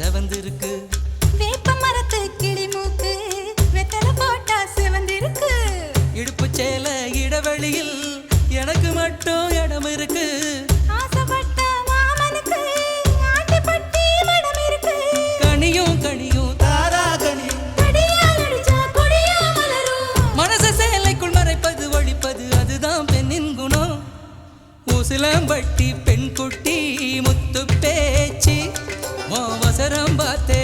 செவந்திருக்கு. வேப்ப மரத்து கிளி மூக்கு வெத்தலை போட்டா செவந்திருக்கு. இடுப்பு சேல இடைவெளியில் எனக்கு மட்டும் இடம் இருக்கு. ஆசைப்பட்ட மாமனுக்கு ஆட்டிப்பட்டி மடம் இருக்கு. கனியும் கனியும் தாரா கனியும் கடியால் அடிச்சா கொடியா மலரும். மனச சேலைக்குள் மறைப்பது ஒழிப்பது அதுதான் பெண்ணின் குணம். ஊசிலம்பட்டி பெண் குட்டி முத்து பேச்சு அவசரம் பார்த்தே